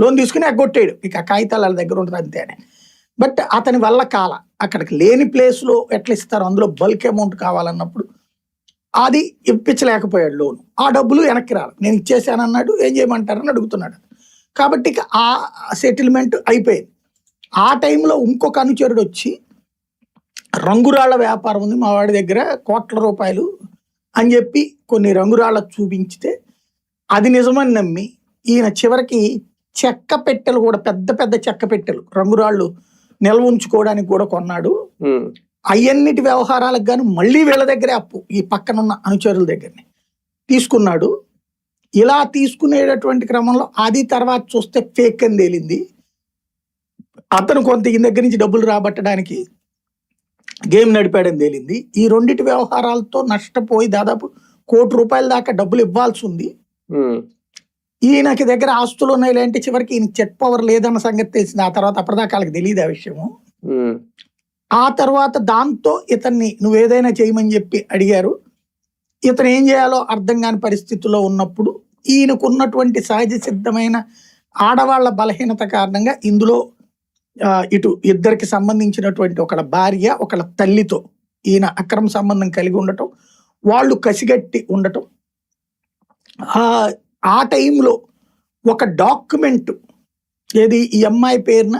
Loan తీసుకుని ఎగ్గొట్టాడు, ఇక ఆ కాగితాలు వాళ్ళ దగ్గర ఉంటుంది అంతే అని. బట్ అతని వల్ల కాల, అక్కడికి లేని ప్లేస్లో ఎట్లా ఇస్తారు, అందులో బల్క్ అమౌంట్ కావాలన్నప్పుడు అది ఇప్పించలేకపోయాడు లోను. ఆ డబ్బులు వెనక్కి రాలి, నేను ఇచ్చేసానన్నాడు, ఏం చేయమంటారని అడుగుతున్నాడు. కాబట్టి ఇక ఆ సెటిల్మెంట్ అయిపోయింది. ఆ టైంలో ఇంకొక అనుచరుడు వచ్చి, రంగురాళ్ల వ్యాపారం ఉంది మా వాడి దగ్గర, కోట్ల రూపాయలు అని చెప్పి కొన్ని రంగురాళ్ళ చూపించితే అది నిజమని నమ్మి ఈయన చివరికి చెక్క పెట్టెలు కూడా, పెద్ద పెద్ద చెక్క పెట్టెలు రంగురాళ్ళు నిల్వ ఉంచుకోవడానికి కూడా కొన్నాడు. అయ్యన్నిటి వ్యవహారాలకు గాను మళ్ళీ వీళ్ళ దగ్గరే అప్పు, ఈ పక్కనున్న అనుచరుల దగ్గరనే తీసుకున్నాడు. ఇలా తీసుకునేటటువంటి క్రమంలో అది తర్వాత చూస్తే ఫేక్ అని తేలింది. అతను కొంత ఈయన దగ్గర నుంచి డబ్బులు రాబట్టడానికి గేమ్ నడిపాడని తేలింది. ఈ రెండిటి వ్యవహారాలతో నష్టపోయి దాదాపు ₹1,00,00,000 దాకా డబ్బులు ఇవ్వాల్సి ఉంది. ఈయనకి దగ్గర ఆస్తులు ఉన్నాయి అంటే చివరికి ఈయన చెక్ పవర్ లేదన్న సంగతి తెలిసింది. ఆ తర్వాత అప్పటిదాకా వాళ్ళకి తెలియదు ఆ విషయము. ఆ తర్వాత దాంతో ఇతన్ని నువ్వేదైనా చేయమని చెప్పి అడిగారు. ఇతను ఏం చేయాలో అర్థం కాని పరిస్థితుల్లో ఉన్నప్పుడు ఈయనకున్నటువంటి సహజ సిద్ధమైన ఆడవాళ్ల బలహీనత కారణంగా ఇందులో ఇటు ఇద్దరికి సంబంధించినటువంటి ఒకళ్ళ భార్య ఒకళ్ళ తల్లితో ఈయన అక్రమ సంబంధం కలిగి ఉండటం, వాళ్ళు కసిగట్టి ఉండటం. ఆ టైంలో ఒక డాక్యుమెంట్ ఏది ఈ అమ్మాయి పేరున